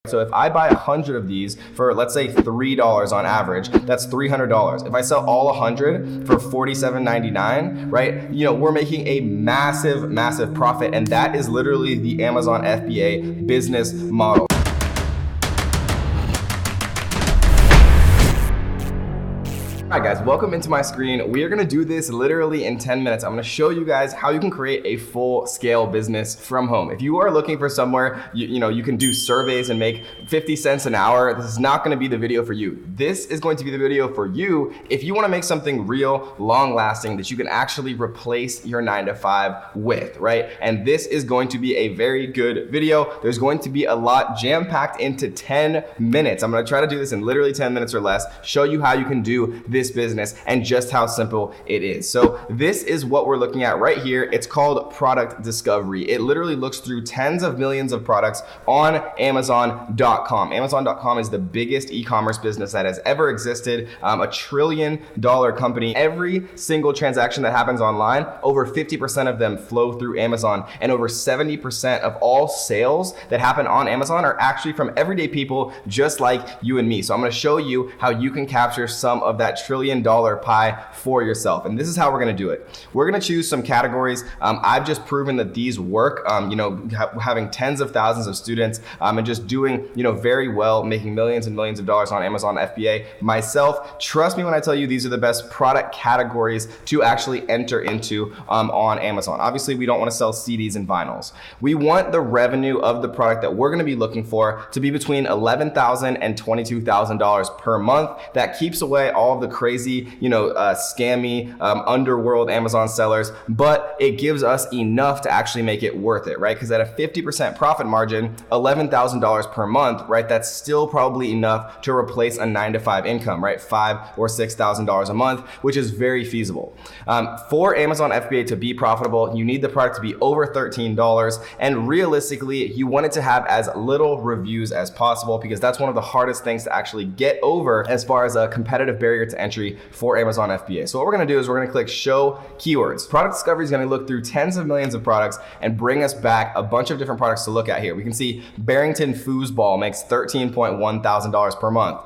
So if I buy 100 of these for, let's say, $3 on average, that's $300. If I sell all 100 for $47.99, right, we're making a massive, massive profit. And that is literally the Amazon FBA business model. Alright guys, welcome into my screen. We are going to do this literally in 10 minutes. I'm going to show you guys how you can create a full scale business from home. If you are looking for somewhere, you can do surveys and make 50 cents an hour, this is not going to be the video for you. This is going to be the video for you if you want to make something real, long lasting that you can actually replace your 9-to-5 with, right? And this is going to be a very good video. There's going to be a lot jam-packed into 10 minutes. I'm going to try to do this in literally 10 minutes or less, show you how you can do this business and just how simple it is. So this is what we're looking at right here. It's called product discovery. It literally looks through tens of millions of products on Amazon.com. Amazon.com is the biggest e-commerce business that has ever existed, a $1 trillion company. Every single transaction that happens online, over 50% of them flow through Amazon, and over 70% of all sales that happen on Amazon are actually from everyday people just like you and me. So I'm going to show you how you can capture some of that $1 trillion pie for yourself. And this is how we're going to do it. We're going to choose some categories. I've just proven that these work, having tens of thousands of students and just doing, very well, making millions and millions of dollars on Amazon FBA. Myself, trust me when I tell you these are the best product categories to actually enter into on Amazon. Obviously, we don't want to sell CDs and vinyls. We want the revenue of the product that we're going to be looking for to be between $11,000 and $22,000 per month. That keeps away all of the crazy, scammy, underworld Amazon sellers, but it gives us enough to actually make it worth it, right? Because at a 50% profit margin, $11,000 per month, right? That's still probably enough to replace a 9-to-5 income, right? $5,000 or $6,000 a month, which is very feasible. For Amazon FBA to be profitable, you need the product to be over $13, and realistically, you want it to have as little reviews as possible, because that's one of the hardest things to actually get over as far as a competitive barrier to entry for Amazon FBA. So what we're going to do is we're going to click show keywords. Product discovery is going to look through tens of millions of products and bring us back a bunch of different products to look at here. We can see Barrington Foosball makes $13.1 thousand per month.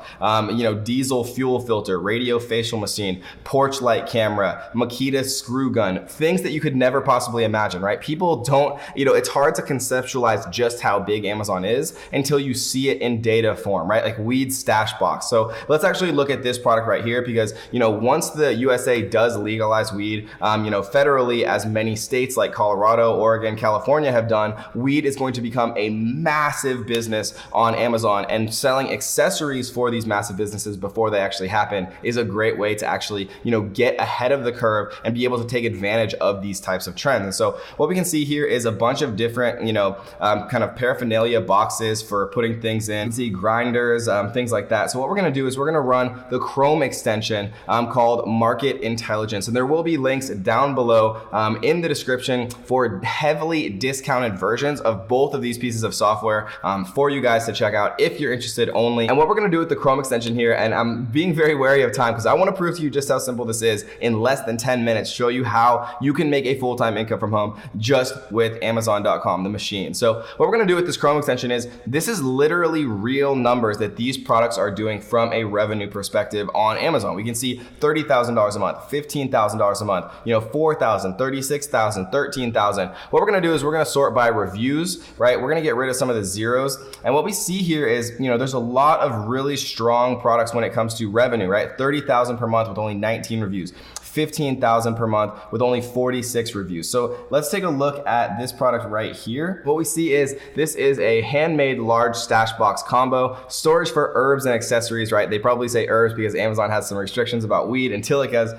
Diesel fuel filter, radio facial machine, porch light camera, Makita screw gun, things that you could never possibly imagine, right? People don't, it's hard to conceptualize just how big Amazon is until you see it in data form, right? Like weed stash box. So let's actually look at this product right here, because once the USA does legalize weed, federally, as many states like Colorado, Oregon, California have done, weed is going to become a massive business on Amazon, and selling accessories for these massive businesses before they actually happen is a great way to actually get ahead of the curve and be able to take advantage of these types of trends. And so what we can see here is a bunch of different kind of paraphernalia boxes for putting things in. You can see grinders, things like that. So what we're going to do is we're going to run the Chrome extension called Market Intelligence, and there will be links down below in the description for heavily discounted versions of both of these pieces of software for you guys to check out if you're interested only. And what we're going to do with the Chrome extension here, and I'm being very wary of time because I want to prove to you just how simple this is in less than 10 minutes, show you how you can make a full-time income from home just with Amazon.com, the machine. So what we're going to do with this Chrome extension is, this is literally real numbers that these products are doing from a revenue perspective on Amazon. We can see $30,000 a month, $15,000 a month, $4,000, $36,000, $13,000. What we're going to do is we're going to sort by reviews, right? We're going to get rid of some of the zeros. And what we see here is, there's a lot of really strong products when it comes to revenue, right? $30,000 per month with only 19 reviews. $15,000 per month with only 46 reviews. So let's take a look at this product right here. What we see is this is a handmade large stash box combo, storage for herbs and accessories, right? They probably say herbs because Amazon has some restrictions about weed, and Tillicas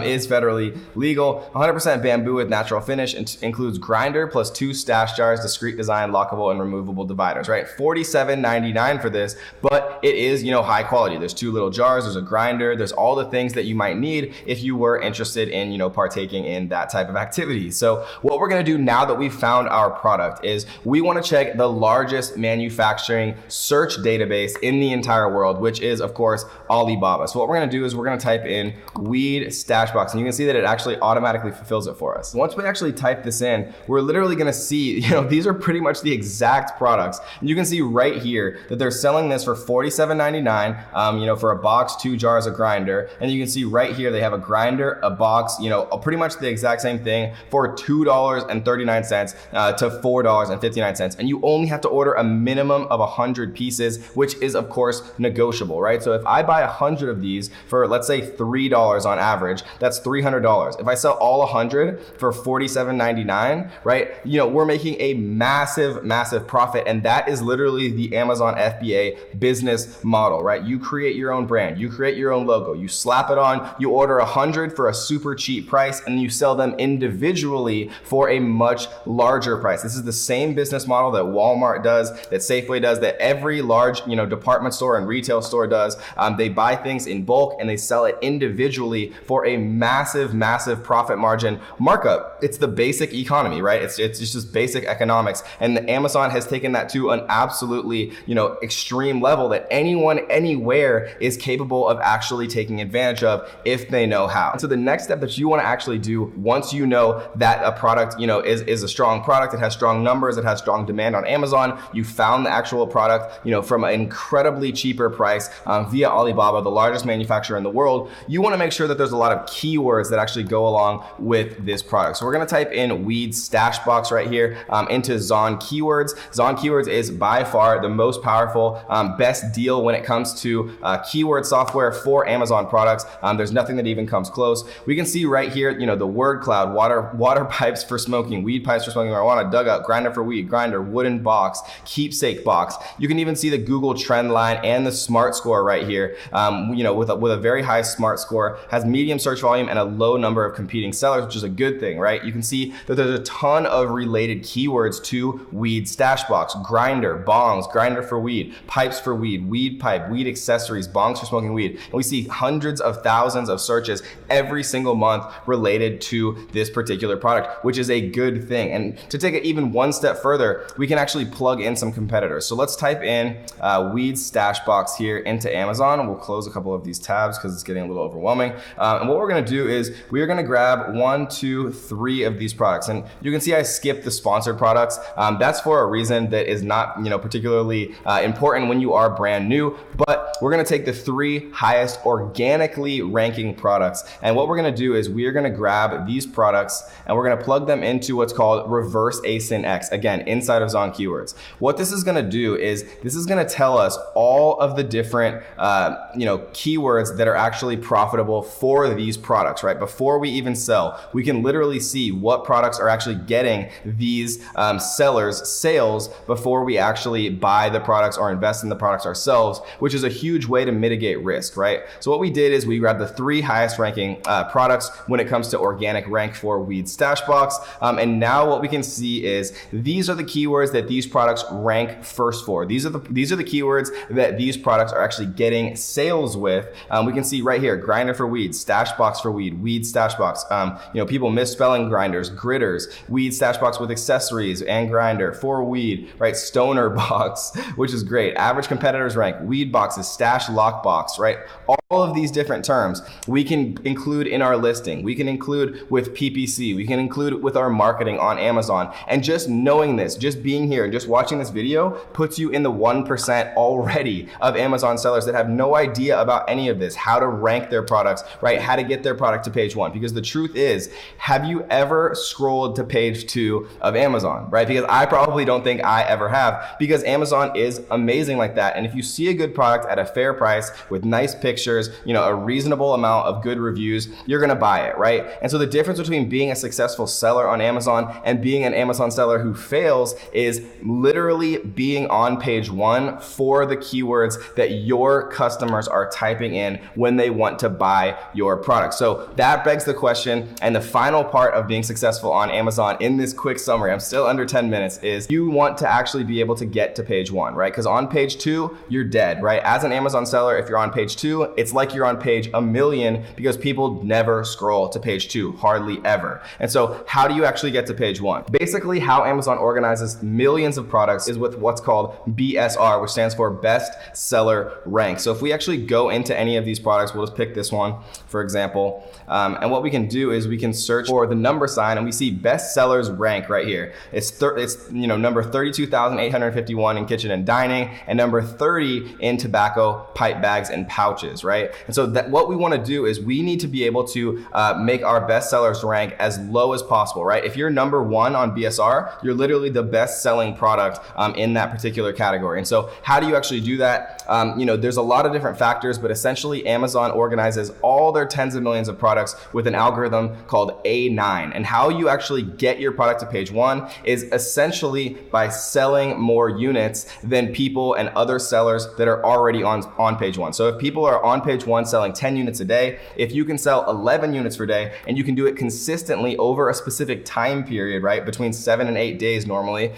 is federally legal. 100% bamboo with natural finish, includes grinder plus 2 stash jars, discrete design, lockable and removable dividers, right? $47.99 for this, but it is, high quality. There's 2 little jars, there's a grinder, there's all the things that you might need if you were interested in, partaking in that type of activity. So what we're going to do now that we've found our product is we want to check the largest manufacturing search database in the entire world, which is of course Alibaba. So what we're going to do is we're going to type in weed stash box, and you can see that it actually automatically fulfills it for us. Once we actually type this in, we're literally going to see, these are pretty much the exact products. And you can see right here that they're selling this for $47.99, for a box, 2 jars of grinder. And you can see right here, they have a grinder, a box, pretty much the exact same thing for $2.39 to $4.59. And you only have to order a minimum of 100 pieces, which is of course negotiable, right? So if I buy 100 of these for, let's say, $3 on average, that's $300. If I sell all 100 for $47.99, right? We're making a massive profit. And that is literally the Amazon FBA business model, right? You create your own brand, you create your own logo, you slap it on, you order 100 for a super cheap price, and you sell them individually for a much larger price. This is the same business model that Walmart does, that Safeway does, that every large, department store and retail store does. They buy things in bulk and they sell it individually for a massive profit margin markup. It's the basic economy, right? It's just basic economics. And Amazon has taken that to an absolutely, extreme level that anyone, anywhere is capable of actually taking advantage of if they know how. And so the next step that you want to actually do once you know that a product, is a strong product, it has strong numbers, it has strong demand on Amazon, you found the actual product, from an incredibly cheaper price via Alibaba, the largest manufacturer in the world, you want to make sure that there's a lot of keywords that actually go along with this product. So we're going to type in weed stash box right here into Zon Keywords. Zon Keywords is by far the most powerful, best deal when it comes to keyword software for Amazon products. There's nothing that even comes close. We can see right here, the word cloud, water pipes for smoking, weed pipes for smoking marijuana, dugout, grinder for weed, grinder, wooden box, keepsake box. You can even see the Google trend line and the smart score right here. With a very high smart score, has medium search volume and a low number of competing sellers, which is a good thing, right? You can see that there's a ton of related keywords to weed stash box, grinder, bongs, grinder for weed, pipes for weed, weed pipe, weed accessories, bongs for smoking weed. And we see hundreds of thousands of searches every single month related to this particular product, which is a good thing. And to take it even one step further, we can actually plug in some competitors. So let's type in weed stash box here into Amazon. We'll close a couple of these tabs because it's getting a little overwhelming. And what we're going to do is we are going to grab 1, 2, 3 of these products. And you can see I skipped the sponsored products. That's for a reason that is not, particularly important when you are brand new, but we're going to take the 3 highest organically ranking products. And what we're going to do is we are going to grab these products and we're going to plug them into what's called Reverse ASIN X, again, inside of Zon Keywords. What this is going to do is this is going to tell us all of the different, keywords that are actually profitable for these products, right? Before we even sell, we can literally see what products are actually getting these sellers sales before we actually buy the products or invest in the products ourselves, which is a huge way to mitigate risk, right? So what we did is we grabbed the 3 highest ranking products when it comes to organic rank for weed stash box. And now what we can see is these are the keywords that these products rank first for. These are the keywords that these products are actually getting sales with. We can see right here, grinder for weed, stash box for weed, weed stash box. People misspelling grinders, gritters, weed stash box with accessories and grinder for weed, right? Stoner box, which is great. Average competitors rank, weed boxes, stash lock box, right? All of these different terms we can include in our listing. We can include with PPC. We can include with our marketing on Amazon. And just knowing this, just being here and just watching this video puts you in the 1% already of Amazon sellers that have no idea about any of this, how to rank their products, right? How to get their product to page 1. Because the truth is, have you ever scrolled to page 2 of Amazon, right? Because I probably don't think I ever have, because Amazon is amazing like that. And if you see a good product at a fair price with nice pictures, a reasonable amount of good reviews, you're gonna buy it, right? And so the difference between being a successful seller on Amazon and being an Amazon seller who fails is literally being on page 1 for the keywords that your customers are typing in when they want to buy your product. So that begs the question, and the final part of being successful on Amazon in this quick summary, I'm still under 10 minutes, is you want to actually be able to get to page 1, right? Because on page 2, you're dead, right? As an Amazon seller, if you're on page 2, it's like you're on page 1,000,000 because people never scroll to page 2, hardly ever. And so how do you actually get to page 1? Basically, how Amazon organizes millions of products is with what's called BSR, which stands for Best Seller Rank. So if we actually go into any of these products, we'll just pick this one, for example. And what we can do is we can search for the number sign, and we see best sellers rank right here. It's number 32,851 in kitchen and dining, and number 30 in tobacco, pipe bags, and pouches, right? And so what we want to do is we need to be able to make our best sellers rank as low as possible, right? If you're number 1 on BSR, you're literally the best selling product in that particular category. And so how do you actually do that? There's a lot of different factors, but essentially Amazon organizes all their tens of millions of products with an algorithm called A9. And how you actually get your product to page 1 is essentially by selling more units than people and other sellers that are already on page 1. So if people are on page 1 selling 10 units a day, if you can sell 11 units per day and you can do it consistently over a specific time period, right, between 7 and 8 days normally,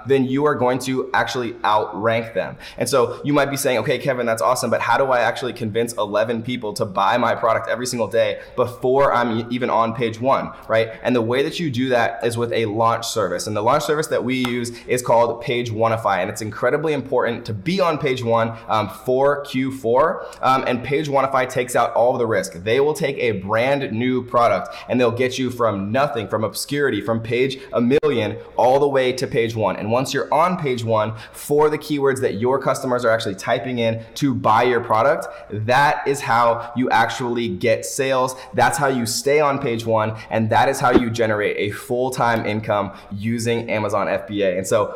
then you are going to actually outrank them. And so you might be saying, okay, Kevin, that's awesome, but how do I actually convince 11 people to buy my product every single day before I'm even on page 1, right? And the way that you do that is with a launch service. And the launch service that we use is called Page1ify. And it's incredibly important to be on page 1 for Q4. And Page1ify takes out all of the risk. They will take a brand new product and they'll get you from nothing, from obscurity, from page 1,000,000 all the way to page 1. And once you're on page 1 for the keywords that your customers are actually typing in to buy your product, that is how you actually get sales. That's how you stay on page 1, and that is how you generate a full-time income using Amazon FBA. And so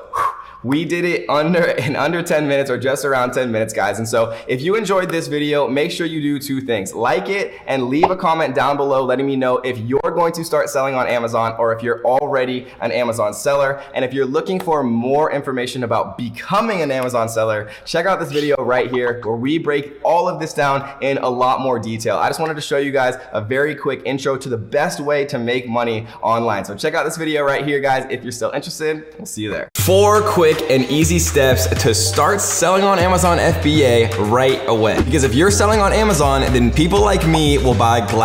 we did it in under 10 minutes, or just around 10 minutes, guys. And so if you enjoyed this video, make sure you do 2 things. Like it and leave a comment down below letting me know if you're going to start selling on Amazon or if you're already an Amazon seller. And if you're looking for more information about becoming an Amazon seller, check out this video right here where we break all of this down in a lot more detail. I just wanted to show you guys a very quick intro to the best way to make money online. So check out this video right here, guys. If you're still interested, we'll see you there. 4 quick and easy steps to start selling on Amazon FBA right away. Because if you're selling on Amazon, then people like me will buy glass.